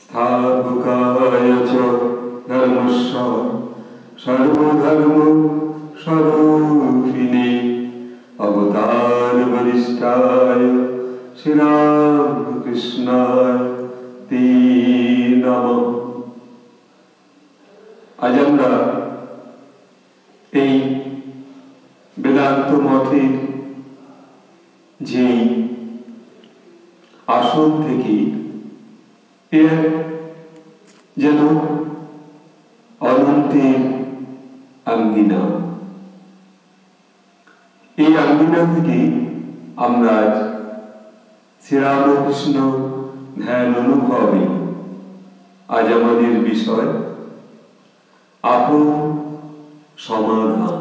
स्थापकाय च धर्मस्य सर्वधर्म स्वरूपिणे अवतार वरिष्ठाय श्रीरामकृष्णाय ते नमः। আজ আমরা এই বেদান্ত মঠের যে আসন থেকে এর যেন অনন্তের আঙ্গিনা, এই আঙ্গিনা থেকে আমরা আজ শ্রীরামকৃষ্ণ ধ্যান অনুভবে আজ আমাদের বিষয় আপন সমাধান।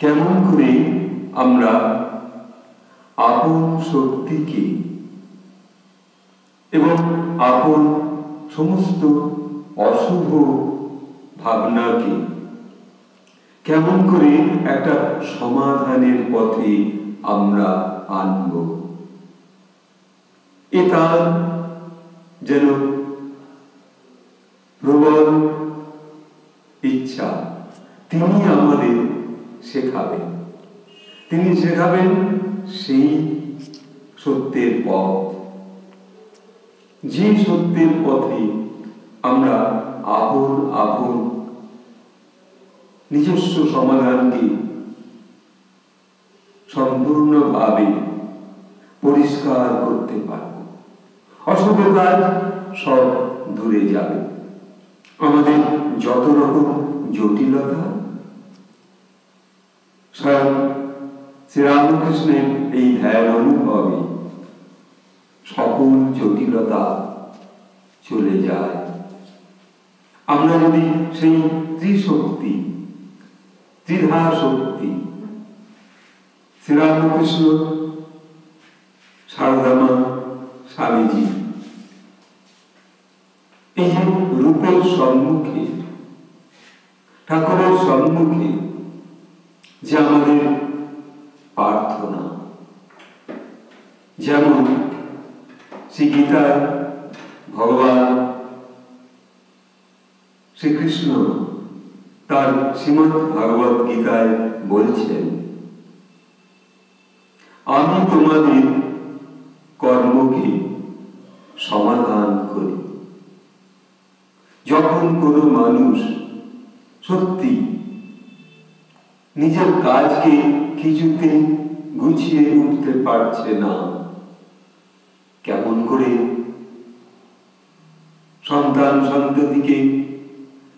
কেমন করে আমরা আপন শক্তিকে এবং আপন সমস্ত অশুভ ভাবনাকে কেমন করে একটা সমাধানের পথে আমরা আনব, এটা যেন প্রবল ইচ্ছা। তিনি আমাদের শেখাবেন, তিনি শেখাবেন সেই সত্যের পথ, যে সত্যের পথে আমরা আপন আপন নিজস্ব সমাধানকে সম্পূর্ণভাবে পরিষ্কার করতে পারব। অশুভ কাজ সব দূরে যাবে। আমাদের যত রকম জটিলতা স্বয়ং শ্রীরামকৃষ্ণের এই ধ্যান অনুভবে সকল জটিলতা চলে যায়। আমরা যদি সেই ত্রিশক্তি, ত্রিধা শক্তি শ্রীরামকৃষ্ণ, সারদামা স্বামীজি এই যে রূপের সম্মুখে, ঠাকুরের সম্মুখে যে আমাদের প্রার্থনা, যেমন শ্রী গীতায় ভগবান শ্রীকৃষ্ণ তার শ্রীমদ্ ভাগবত গীতায় বলছেন, আমি তোমাদের কর্মকে সমাধান করি। যখন কোনো মানুষ সত্যি নিজের কাজকে কিছুতে গুছিয়ে উঠতে পারছে না, কেমন করে সন্তান সন্ততিকে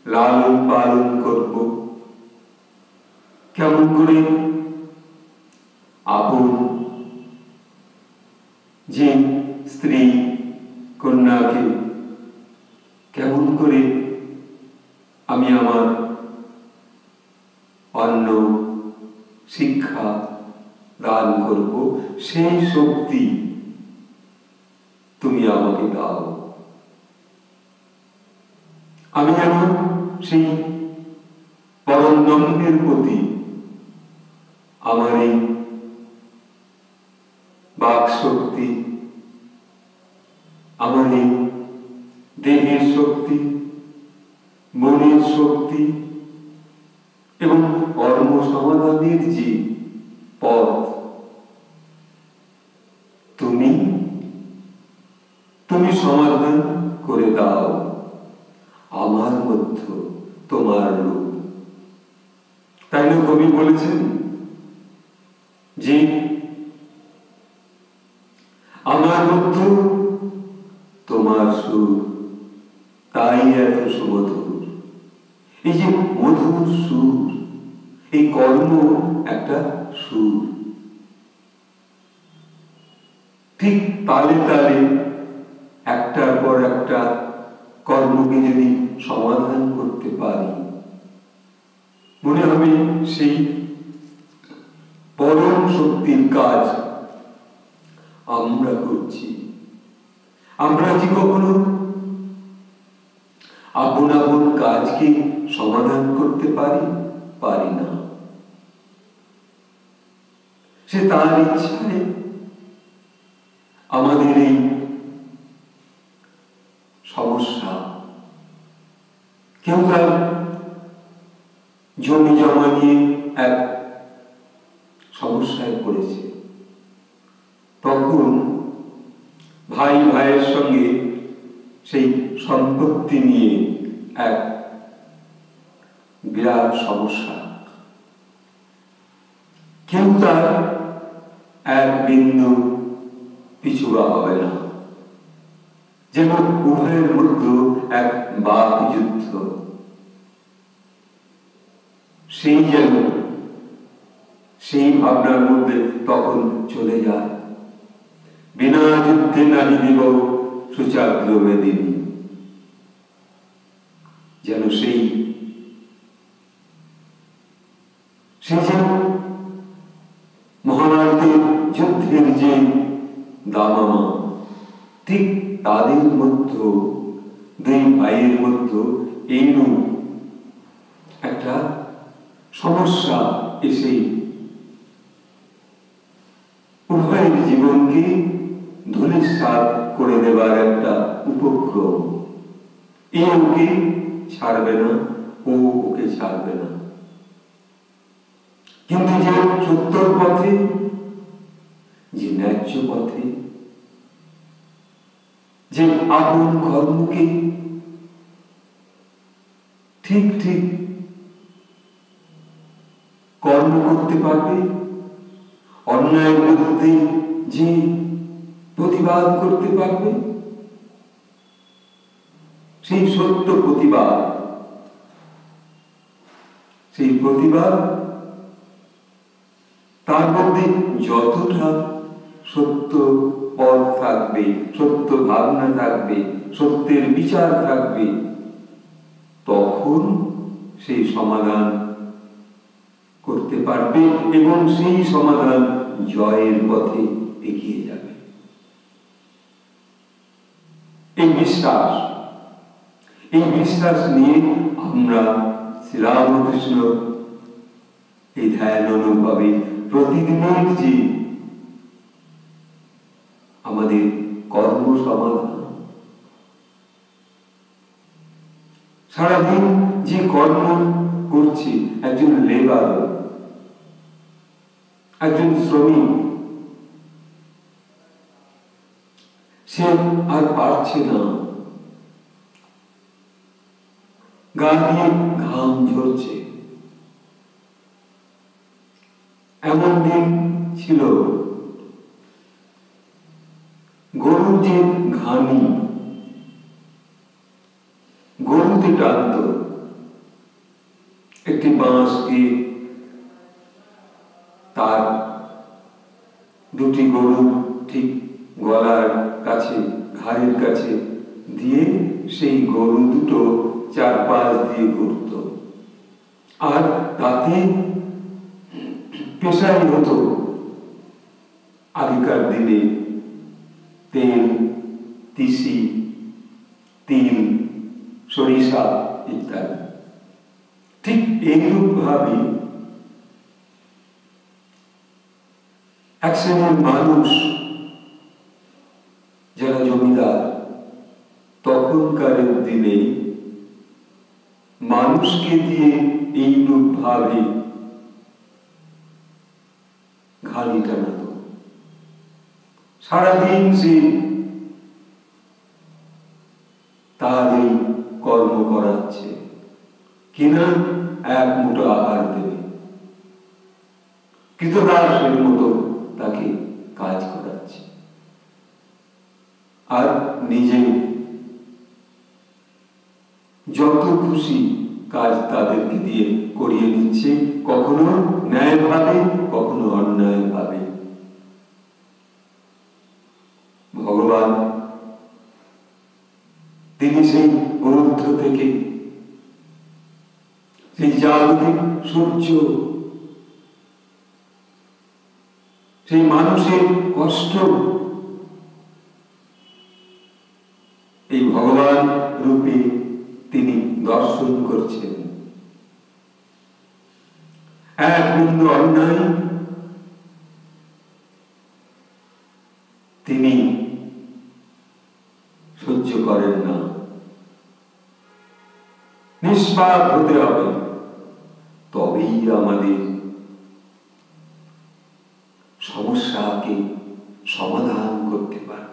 লালন পালন করব, কেমন করে আপন যে স্ত্রী কন্যাকে কেমন করে আমি আমার অন্ন শিক্ষা দান করব, সেই শক্তি তুমি আমাকে দাও। আমি যেন সেই পরম ব্রহ্মের প্রতি আমার এই বাক শক্তি, আমার এই দেহের শক্তি, মনের শক্তি এবং কর্ম সমাধানের যে পথ তুমি সমাধান করে দাও। আমার মধ্যে তোমার রূপ। তাই না কবি বলেছেন যে আমার মধ্যে তোমার সুর, তাই এত সুমধুর। এই যে মধুর সুর, এই কর্ম একটা সুর, ঠিক তালে তালে একটার পর একটা কর্মকে যদি সমাধান করতে পারি, মনে হবে সেই পরম শক্তির কাজ আমরা করছি। আমরা কি কখনো আপন আপন কাজকে সমাধান করতে পারি না। সে তার ইচ্ছায় আমাদের এই সমস্যা, কেউ তার জমি জমা নিয়ে এক সমস্যায় পড়েছে, তখন ভাই ভাইয়ের সঙ্গে সেই সম্পত্তি নিয়ে এক বিরাট সমস্যা। কেউ তার এক বিন্দু পিছুবা হবে না, যেন উভয়ের মধ্যে এক বাক যুদ্ধ। সেই ভাবনার মধ্যে তখন চলে যায়, বিনা যুদ্ধে নাহি দিব সুচাগ্র মেদিনী। যেন সেই যে মহাভারতের যুদ্ধের যে দামামা, ঠিক তাদের মধ্যে, দুই ভাইয়ের মধ্যে এইরূপ একটা সমস্যা এসে উভয়ের জীবনকে ধূলিসাৎ করে দেবার একটা উপক্রম। এ ওকে ছাড়বে না, ও ওকে ছাড়বে না। কিন্তু যে সত্যর পথে, যে ন্যায্য পথে, যে আপন কর্মকে ঠিক ঠিক কর্ম করতে পারবে, অন্যায়ের বিরুদ্ধে যে প্রতিবাদ করতে পারবে, সেই সত্য প্রতিবাদ, সেই প্রতিবাদ তার মধ্যে যতটা সত্য পথ থাকবে, সত্য ভাবনা থাকবে, সত্যের বিচার থাকবে, তখন সেই সমাধান করতে পারবে এবং সেই সমাধান জয়ের পথে এগিয়ে যাবে। এই বিশ্বাস নিয়ে আমরা শ্রীরামকৃষ্ণ এই ধ্যান অনুভবে প্রতিদিনের যে আমাদের কর্ম সমাধান, সারাদিন যে কর্ম করছি, একজন লেবার, একজন শ্রমিক, সে আর পারছে না, গা দিয়ে ঘাম ঝরছে। এমন দিন ছিল, গরুর যে ঘানি, গরুতে টানত, একটি বাঁশকে তার দুটি গরু ঠিক গলার কাছে, ঘাড়ের কাছে দিয়ে সেই গরু দুটো চারপাশ দিয়ে ঘুরত, আর তাতে পেশাই হতো আগেকার দিনে তেল, তিসি, তিল, সরিষা ইত্যাদি। ঠিক এইরূপ ভাবে এক শ্রেণীর মানুষ, যারা জমিদার, তখনকার দিনে মানুষকে দিয়ে এইরূপ ভাবে ঘানি টানাত। সারাদিন সে তার এই কর্ম করাচ্ছে, কিনা এক মুঠো আহার দেবে, কৃতদাসের মতো তাকে কাজ করাচ্ছে, আর নিজে যত খুশি কাজ তাদেরকে দিয়ে করিয়ে নিচ্ছে, কখনো ন্যায় ভাবে, কখনো অন্যায় ভাবে। ভগবান তিনি সেই ঊর্ধ্ব থেকে, সেই জাগতিক সূর্য, সেই মানুষের কষ্ট, এই ভগবান রূপে তিনি দর্শন করছেন। এক বিন্দু অন্যায় তিনি করেন না। নিষ্পাপ হতে হবে, তবেই আমাদের সমস্যাকে সমাধান করতে পারব।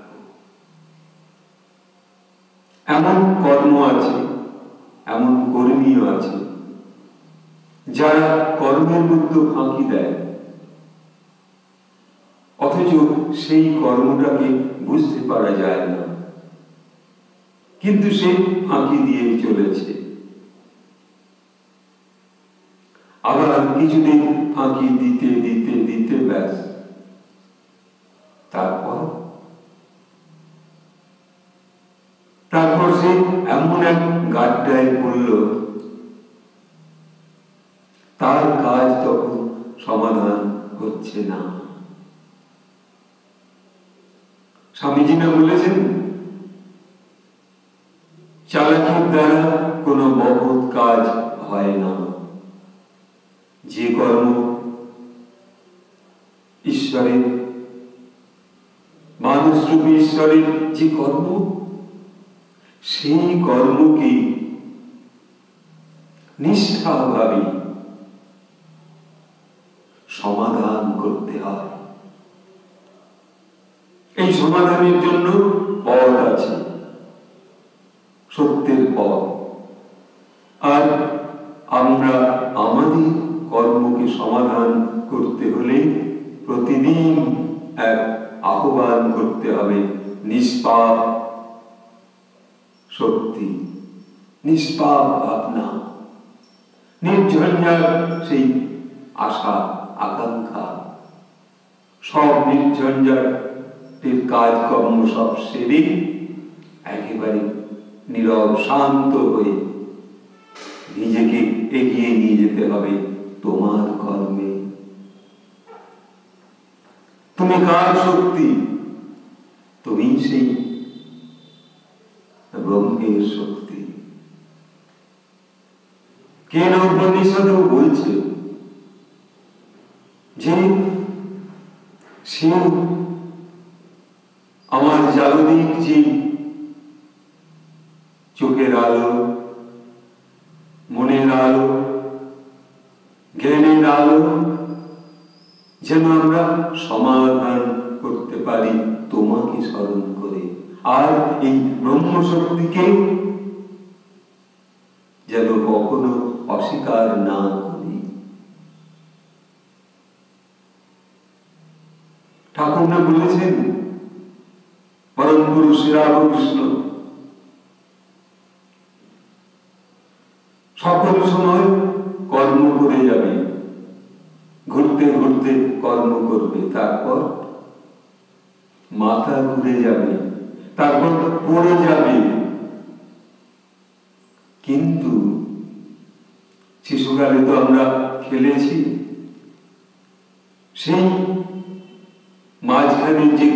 এমন কর্ম আছে, এমন কর্মীও আছে যারা কর্মের মধ্যে ফাঁকি দেয়, অথচ সেই কর্মটাকে বুঝতে পারা যায় না, কিন্তু সে ফাঁকি দিয়েই চলেছে। আবার কিছুদিন ফাঁকি দিতে দিতে দিতে ব্যাস, তারপর সে এমন এক গাড্ডায় পড়ল, তার কাজ তখন সমাধান হচ্ছে না। স্বামীজি না বলেছেন, চালাকির দ্বারা কোনো মহৎ কাজ হয় না। যে কর্ম ঈশ্বরের, মানুষরূপী ঈশ্বরের যে কর্ম, সেই কর্মকে নিষ্ঠাভাবে সমাধান করতে হয়। এই সমাধানের জন্য পথ আছে, সত্যের পথ। আর আমরা আমাদের কর্মকে সমাধান করতে হলে প্রতিদিন এক আহ্বান করতে হবে, নিষ্পাপ শক্তি, নিষ্পাপ ভাবনা, নির্ঝঞ্ঝাট সেই আশা আকাঙ্ক্ষা, সব নির্ঝঞ্ঝাটের কাজকর্ম সব সেরে একেবারে নীরব শান্ত হয়ে নিজেকে এগিয়ে নিয়ে যেতে হবে তোমার কর্মে। তুমি কার শক্তি? তুমি সেই ব্রহ্মের শক্তি। কেন উপনিষদও বলছে যে সে আমার জাগতিক যে চোখের আলো, মনের আলো, জ্ঞানের আলো যেন আমরা সমাধান করতে পারি তোমাকে স্মরণ করে, আর এই ব্রহ্মশক্তিকে যেন কখনো অস্বীকার না করি। ঠাকুর না বলেছেন, পরম গুরু শ্রী রামকৃষ্ণ, সকল সময় কর্ম করে যাবে, ঘুরতে ঘুরতে কর্ম করবে, তারপর মাথা ঘুরে যাবে, তারপর পড়ে যাবে। কিন্তু শিশুকালে তো আমরা খেলেছি, সেই মাঝখানে যে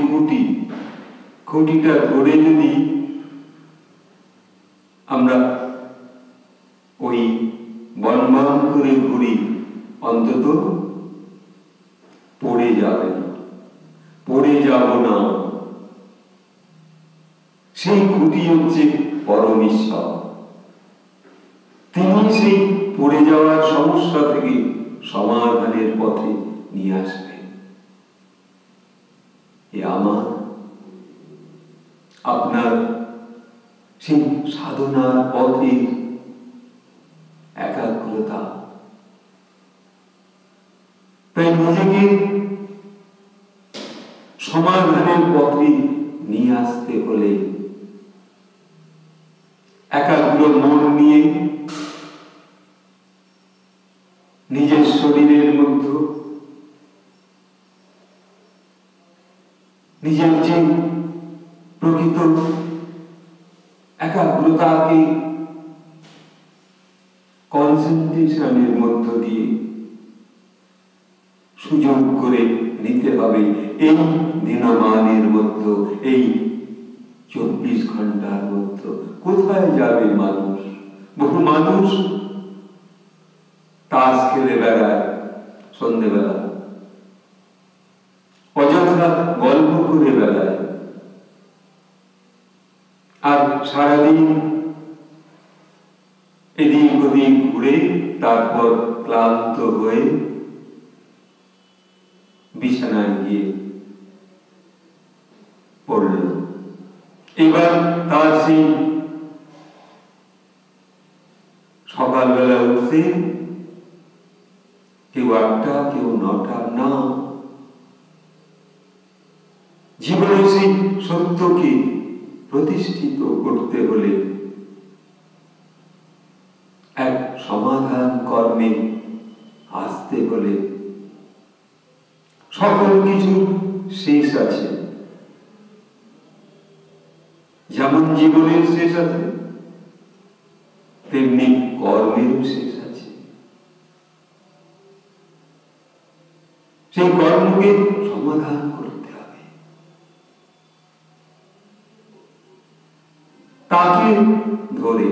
খুঁটিটা ধরে যদি আমরা ওই বনবন করে ঘুরি, অন্তত পড়ে যাবে না, পড়ে যাব না। সেই খুঁটি হচ্ছে পরমেশ্বর। তিনি সেই পড়ে যাওয়ার সমস্যা থেকে সমাধানের পথে নিয়ে আসবেন। এ আমার আপনার সেই সাধনার পথে একাগ্রতা। তাই নিজেকে সমাধানের পথে নিয়ে আসতে হলে একাগ্র মন নিয়ে নিজের শরীরের মধ্যে নিজের যে প্রকৃত একাগ্রতাকে কনসেন্ট্রেশনের মধ্য দিয়ে সুযোগ করে নিতে হবে। এই দিনমানের মধ্যে, এই 24 ঘন্টার মধ্যে কোথায় যাবে মানুষ? বহু মানুষ তাস খেলে বেড়ায় সন্ধ্যেবেলা, অযথা গল্প করে বেড়ায়, আর সারাদিন এদিক ওদিক ঘুরে তারপর ক্লান্ত হয়ে বিছানায় গিয়ে পড়ল। এবার তার সেই সকালবেলা উঠতে কেউ 8টা, কেউ 9টা, না, জীবনে সেই সত্যকে প্রতিষ্ঠিত করতে হলে এক সমাধান কর্মে আসতে হলে সকল কিছু শেষ আছে। যেমন জীবনের শেষ আছে, তেমনি কর্মেরও শেষ আছে। সেই কর্মকে সমাধান করতে হবে। তাকে ধরে,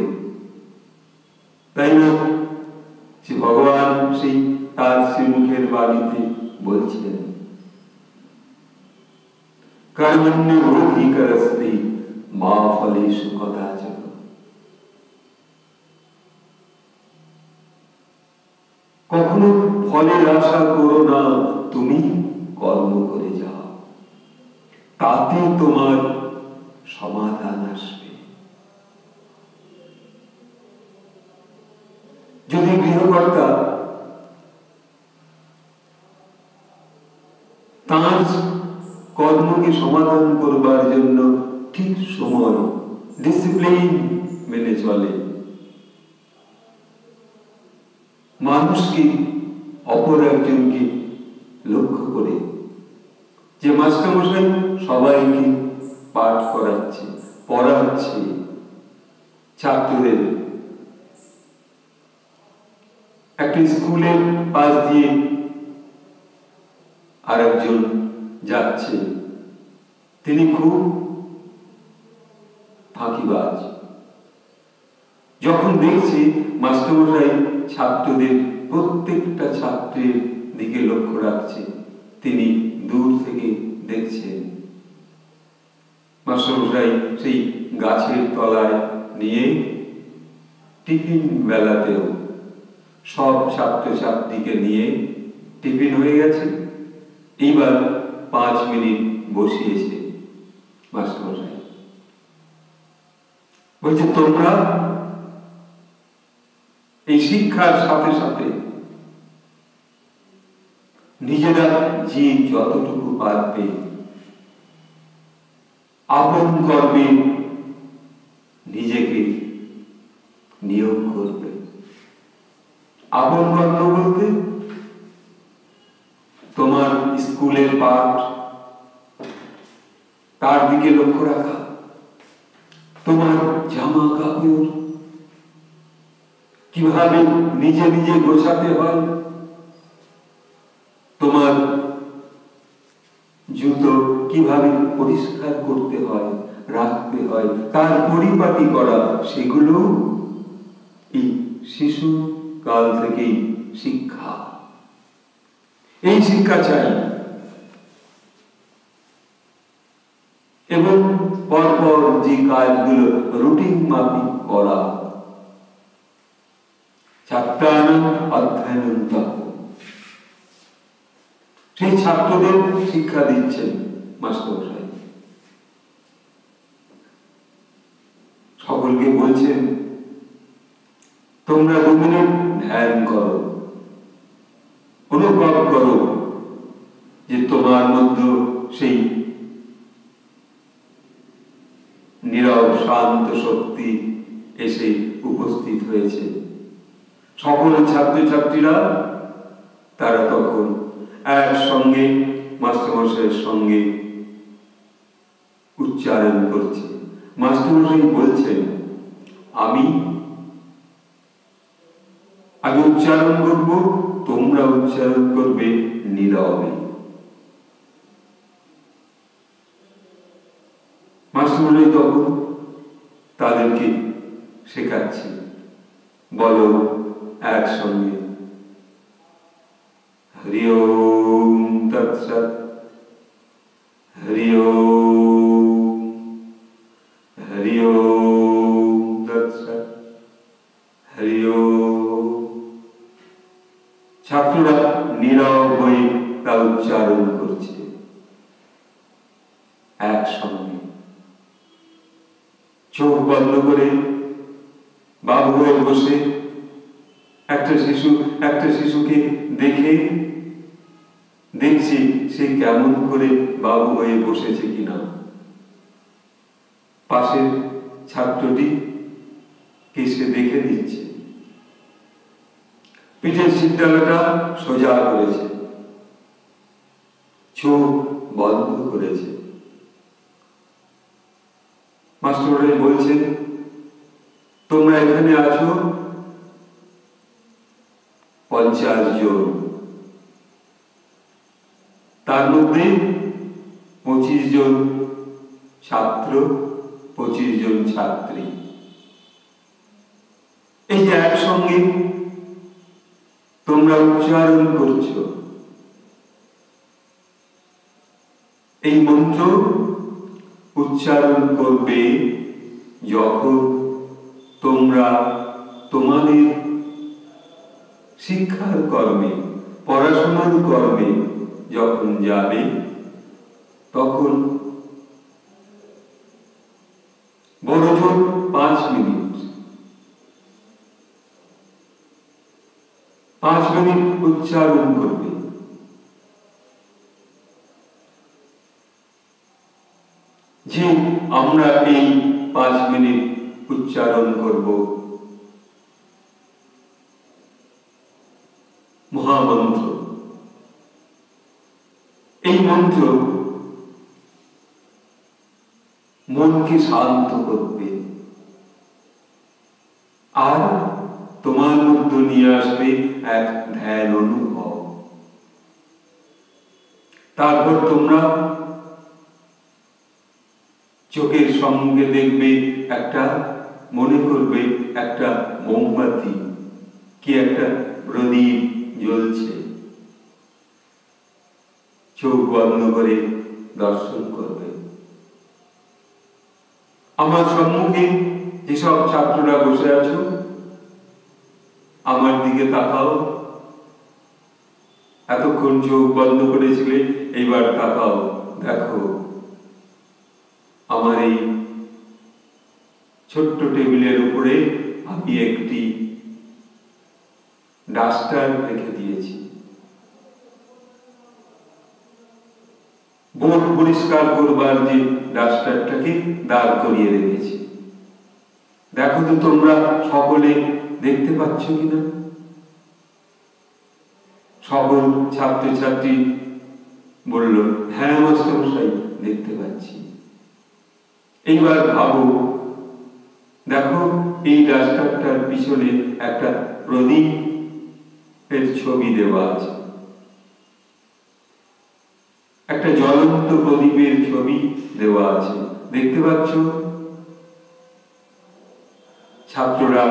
তাই না যে ভগবান সেই তার শ্রীমুখের বাণীতে বলছেন, কর্মণ্যেধিকরস্তে মা ফলেষু কদাচন। কখনো ফলের আশা করো না, তুমি কর্ম করে যাও, তাতে তোমার সমাধান আসবে। যদি গৃহকর্তা তার কর্মকে সমাধান করবার জন্য ঠিক সময় ডিসিপ্লিন মেনে চলে, মানুষকে অপর একজনকে লক্ষ্য করে যে মাস্টারমশাই সবাইকে পাঠ করাচ্ছে, পড়াচ্ছে, ছাত্রদের একটা স্কুলের পাশ দিয়ে আরেকজন যাচ্ছে, তিনি খুব ফাঁকিবাজ। যখন দেখছে মাস্টারমশাই ছাত্রদের প্রত্যেকটা ছাত্রের দিকে লক্ষ্য রাখছে, তিনি দূর থেকে দেখছেন। মাস্টারমশাই সেই গাছের তলায় নিয়ে টিফিন বেলাতেও সব ছাত্রছাত্রীকে নিয়ে টিফিন হয়ে গেছে, এইবার 5 মিনিট বসিয়েছে মাস্টারমশাই। বলছে, তোমরা এই শিক্ষার সাথে সাথে নিজেরা যে যতটুকু পারবে আপন কর্মে নিজেকে নিয়োগ করবে। আপন কর্ম বলতে তোমার স্কুলের পাঠ, তার দিকে লক্ষ্য রাখা, তোমার জামা কাপড় কিভাবে নিজে নিজে গোছাতে হয়, তোমার জুতো কিভাবে পরিষ্কার করতে হয়, রাখতে হয়, তার পরিপাটি করা, সেগুলো এই শিশু কাল থেকেই শিক্ষা। এই শিক্ষা চাই। এবং পরপর যে কাজগুলো রুটিন মাফিক করা, ছাত্রানাং অধ্যয়নন্তঃ, সেই ছাত্রদের শিক্ষা দিচ্ছেন মাস্টারমশাই। সকলকে বলছেন, তোমরা 2 মিনিট ধ্যান করো, অনুভব করো যে তোমার মধ্যে সেই নীরব শান্ত শক্তি এসে উপস্থিত হয়েছে। সকল ছাত্রছাত্রীরা তারা তখন একসঙ্গে মাস্টারমশাইয়ের সঙ্গে উচ্চারণ করছে। মাস্টারমশাই বলছেন, আমি উচ্চারণ করব, তোমরা উচ্চারণ করবে নীরবে। মাস্টারমশাই তখন তাদেরকে শেখাচ্ছে, বলো একসঙ্গে, হরি ওম তৎসৎ, হরি ওম, হরি ওম। একসঙ্গে চোখ বন্ধ করে বাবু হয়ে বসে একটা শিশুকে দেখছি সে কেমন করে বাবু হয়ে বসেছে কিনা। পাশের ছাত্রটি কে সে দেখে দিচ্ছে, পিঠের সিদ্ধালটা সোজা করেছে, চোখ বন্ধ করেছে। মাস্টারমশাই বলছেন, তোমরা এখানে আছো 50 জন, তার মধ্যে 25 জন ছাত্র, 25 জন ছাত্রী। এই যে একসঙ্গে তোমরা উচ্চারণ করছো, এই মন্ত্র উচ্চারণ করবে যখন তোমরা তোমাদের শিক্ষার কর্মে, পড়াশোনার কর্মে যখন যাবে, তখন বড়জোর 5 মিনিট উচ্চারণ করবে। যে আমরা এই 5 মিনিট উচ্চারণ করব মহামন্ত্র। এই মন্ত্র মনকে শান্ত করবে আর তোমার মধ্যে নিয়ে আসবে এক ধ্যান অনুভব। তারপর তোমরা চোখের সম্মুখে দেখবে একটা, মনে করবে একটা মোমবাতি কি একটা প্রদীপ জ্বলছে। চোখ বন্ধ করে দর্শন করবে। আমার সম্মুখে যেসব ছাত্ররা বসে আছো, আমার দিকে তাকাও। এতক্ষণ চোখ বন্ধ করেছিলে, এইবার তাকাও, দেখো আমার এই ছোট্ট টেবিলের উপরে আমি একটি ডাস্টার রেখে দিয়েছি। বোর্ড পরিষ্কার করবার যে ডাস্টারটাকে দাঁড় করিয়ে রেখেছি। দেখো তো তোমরা সকলে দেখতে পাচ্ছ কিনা? সকল ছাত্রছাত্রী বলল, হ্যাঁ মাস্টারমশাই, দেখতে পাচ্ছি। এইবার ভাবো, দেখো এই ডাস্টারটার পিছনে একটা প্রদীপ এর ছবি দেওয়া আছে, একটা জ্বলন্ত প্রদীপের ছবি দেওয়া আছে, দেখতে পাচ্ছ? ছাত্ররা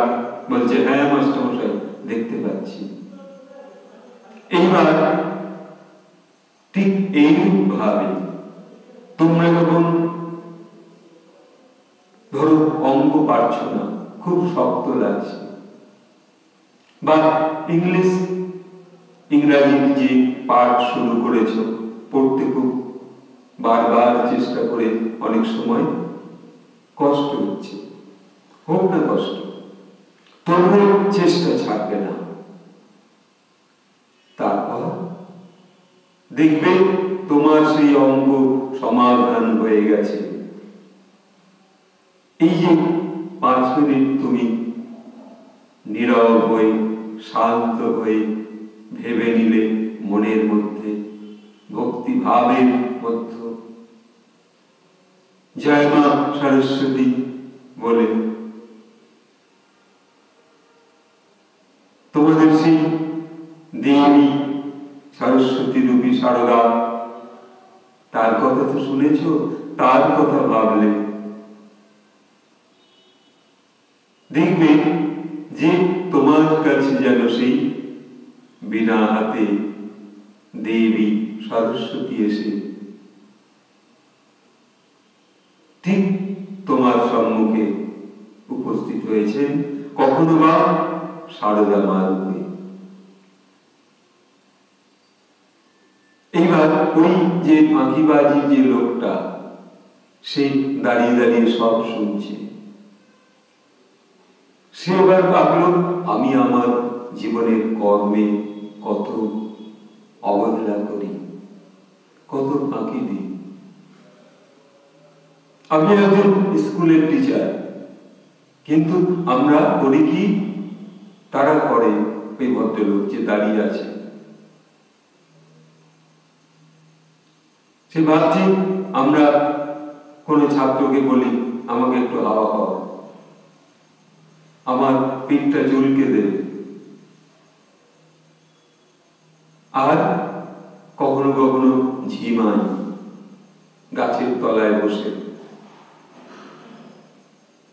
বলছে, হ্যাঁ মাস্টারমশাই, দেখতে পাচ্ছি। এইবার ঠিক এইরূপ ভাবে তোমরা যখন ধরো অঙ্ক পারছ না, খুব শক্ত লাগছে, বা ইংরাজির যে পাঠ শুরু করেছ, পড়তে খুব বারবার চেষ্টা করে অনেক সময় কষ্ট হচ্ছে, হোক না কষ্ট, তবুও চেষ্টা ছাড়বে না। তারপর দেখবে তোমার সেই অঙ্ক সমাধান হয়ে গেছে। এই যে 5 মিনিট তুমি নীরব হয়ে, শান্ত হয়ে ভেবে নিলে মনের মধ্যে, ভক্তি ভাবের মধ্যে, জয় মা সরস্বতী বলে তোমাদের সেই দেবী সরস্বতী রূপী সারদা, তার কথা তো শুনেছ, তার কথা ভাবলে দেখবে যে তোমার কাছে যেন সেই বিনা হাতে দেবী সরস্বতী এসে ঠিক তোমার সম্মুখে উপস্থিত হয়েছেন, কখনো বা সারদা মা রূপে। এইবার ওই যে ফাঁকিবাজি যে লোকটা, সে দাঁড়িয়ে দাঁড়িয়ে সব শুনছে। সে এবার ভাবলো, আমি আমার জীবনের কর্মে কত অবহেলা করি, কত ফাঁকি দিই। আমি একজন স্কুলের টিচার, কিন্তু আমরা করি কি? তারা করে ওই ভদ্রলোক যে দাঁড়িয়ে আছে, সে ভাবছি আমরা কোনো ছাত্রকে বলি আমাকে একটু হাওয়া খাও, আমার পিঠটা চুলকে দেবে। আর কখনো কখনো ঝিমাই গাছের তলায় বসে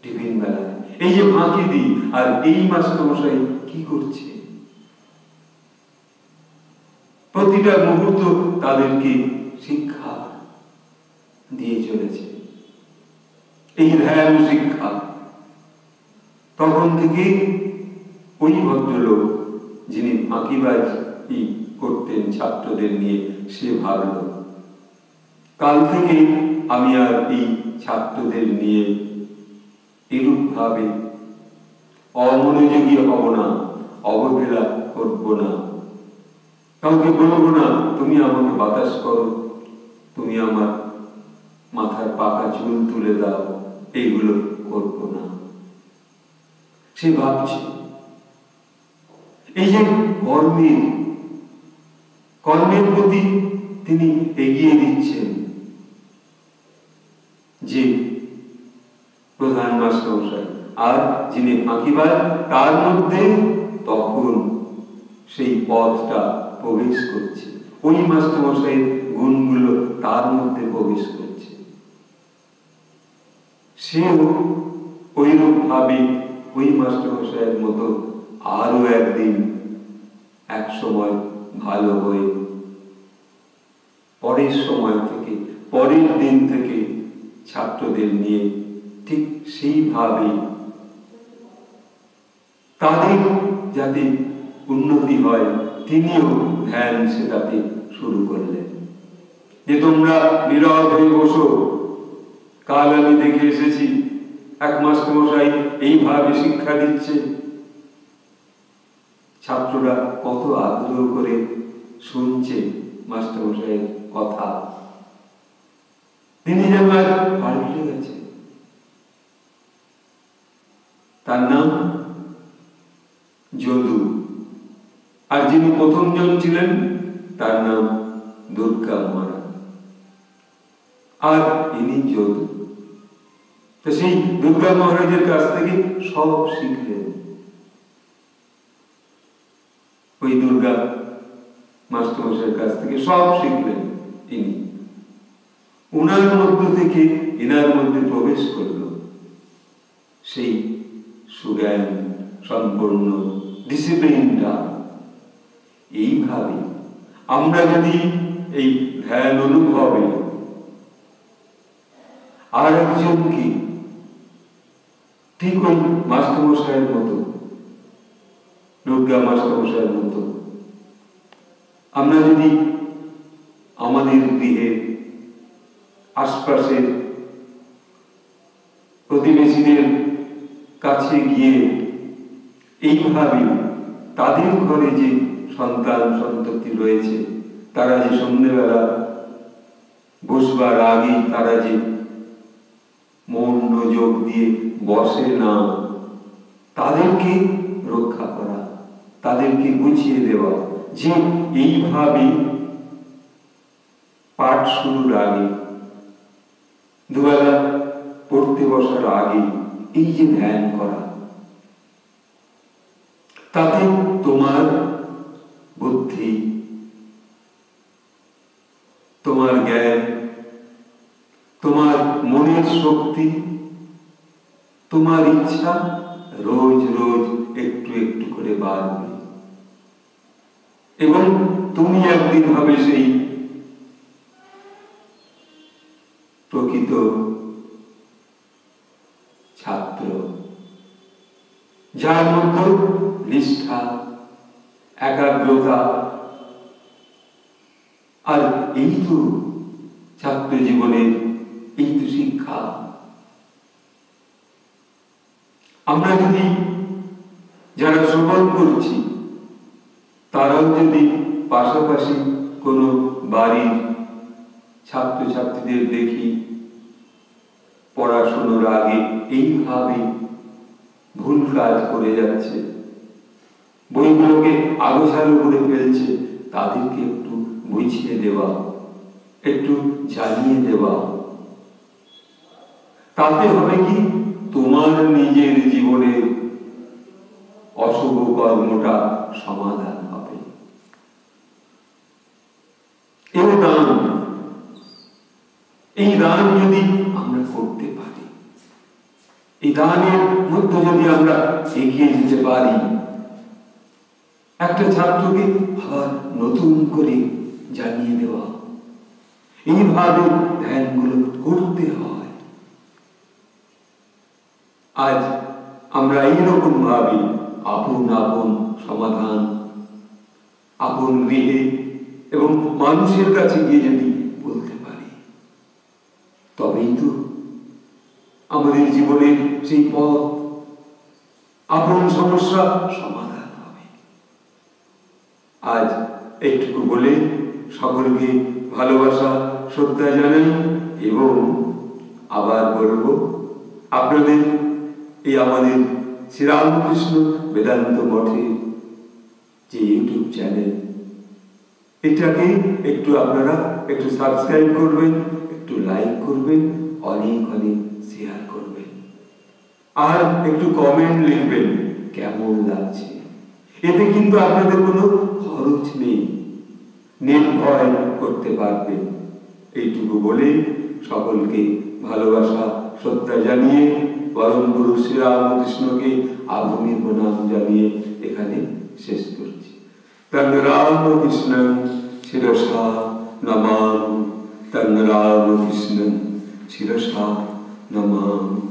টিফিন বেলায়। এই যে ফাঁকি দিই, আর এই মাস্টারমশাই কি করছে? প্রতিটা মুহূর্ত তাদেরকে শিক্ষা দিয়ে চলেছে, এই ধ্যান শিক্ষা। তখন থেকে ওই ভদ্রলোক যিনি ফাঁকিবাজি করতেন ছাত্রদের নিয়ে, সে ভাবল কাল থেকে আমি আর এই ছাত্রদের নিয়ে এরূপ ভাবে অমনোযোগী হব না, অবহেলা করব না, কাউকে বলবো না তুমি আমাকে বাতাস করো, তুমি আমার মাথার পাকা চুল তুলে দাও, এইগুলো করব না। সে ভাবছে এই যে কর্মের প্রতি তিনি এগিয়ে দিচ্ছেন, যে প্রধান মাস্টারমশাই আর যিনি ফাঁকিবাজ, তার মধ্যে তখন সেই পথটা প্রবেশ করছে, ওই মাস্টারমশাইয়ের গুণগুলো তার মধ্যে প্রবেশ করছে। সেও ওইরূপ ভাবে ওই মাস্টারমশাইয়ের মতো আরো একদিন এক সময় ভালো হয়ে পরের সময় থেকে, পরের দিন থেকে ছাত্রদের নিয়ে ঠিক সেইভাবে তাদের যাতে উন্নতি হয়, তিনিও ধ্যান শেখাতে শুরু করলেন। যে তোমরা নীরব হয়ে বসো, কাল আমি দেখে এসেছি এক মাস্টারমশাই এইভাবে শিক্ষা দিচ্ছে, ছাত্ররা কত আগ্রহ করে শুনছে মাস্টারমশাইয়ের কথা। তিনি যেন আর পাল্টে গেছে। তার নাম যদু, আর যিনি প্রথম জন ছিলেন তার নাম দুর্গা মহারাজ, আর ইনি যদু। তো সেই দুর্গা মহারাজের কাছ থেকে সব শিখলেন। ওই দুর্গা মাস্টারমশাইয়ের কাছ থেকে সব শিখলেন তিনি। উনার মধ্য থেকে এনার মধ্যে প্রবেশ করল সেই সুজ্ঞান সম্পূর্ণ ডিসিপ্লিনটা। এইভাবে আমরা যদি এই ধ্যান অনুভবে আর একজনকে ঠিক ওই মাস্টারমশাইয়ের মতো, দুর্গা মাস্টারমশাইয়ের মতো, আমরা যদি আমাদের গৃহের আশপাশের প্রতিবেশীদের কাছে গিয়ে এইভাবে তাদের ঘরে যে সন্তান সন্ততি রয়েছে, তারা যে সন্ধ্যেবেলা বসবার আগেই তারা যে মনোযোগ দিয়ে বসে না, তাদেরকে রক্ষা করা, তাদেরকে বুঝিয়ে দেওয়া যে এইভাবে পাঠ শুরুর আগে, দুবেলা পড়তে বসার আগে এই যে ধ্যান করা, তাতে তোমার বুদ্ধি, তোমার জ্ঞান, তোমার মনের শক্তি, তোমার ইচ্ছা রোজ রোজ একটু একটু করে বাড়বে, এবং তুমি একদিন হবে সেই প্রকৃত ছাত্র, যার মধ্যে নিষ্ঠা, একাগ্রতা, আর এই তো ছাত্র জীবনের এই তো শিক্ষা। আমরা যদি যারা শ্রবণ করছি তারাও যদি পাশাপাশি কোনো বাড়ির ছাত্রছাত্রীদের দেখি পড়াশোনার আগে এইভাবে ভুল কাজ করে যাচ্ছে, বইগুলোকে আলোচনা করে ফেলছে, তাদেরকে একটু বুঝিয়ে দেওয়া, একটু জানিয়ে দেওয়া। তাতে হবে কি, তোমার নিজের জীবনের অশুভ কর্মটা সমাধান হবে। এই দান যদি আমরা করতে পারি, এই দানের মধ্যে যদি আমরা এগিয়ে যেতে পারি, একটা ছাত্রকে আবার নতুন করে জানিয়ে দেওয়া, এইভাবে ধ্যানগুলো করতে হয়। আজ আমরা এইরকম ভাবে আপন আপন সমাধান, আপন গৃহে এবং মানুষের কাছে গিয়ে যদি বলতে পারি, তবেই তো আমাদের জীবনের সেই পথ, আপন সমস্যা সমাধান হবে। আজ এইটুকু বলে সকলকে ভালোবাসা শ্রদ্ধা জানাই এবং আবার বলব, আপনাদের এই আমাদের শ্রীরামকৃষ্ণ বেদান্ত মঠের যে ইউটিউব চ্যানেল, এটাকে একটু আপনারা একটু সাবস্ক্রাইব করবেন, একটু লাইক করবেন, অনেক অনেক শেয়ার করবেন, আর একটু কমেন্ট লিখবেন কেমন লাগছে। এতে কিন্তু আপনাদের কোনো খরচ নেই, নির্ভয় করতে পারবেন। এইটুকু বলে সকলকে ভালোবাসা শ্রদ্ধা জানিয়ে পরম গুরু শ্রীরামকৃষ্ণকে আভূমি প্রণাম জানিয়ে এখানে শেষ করছি। তং রামকৃষ্ণং শিরসা নমামি, তং রামকৃষ্ণং শিরসা নমামি,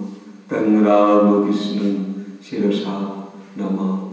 তং রামকৃষ্ণং শিরসা নমামি।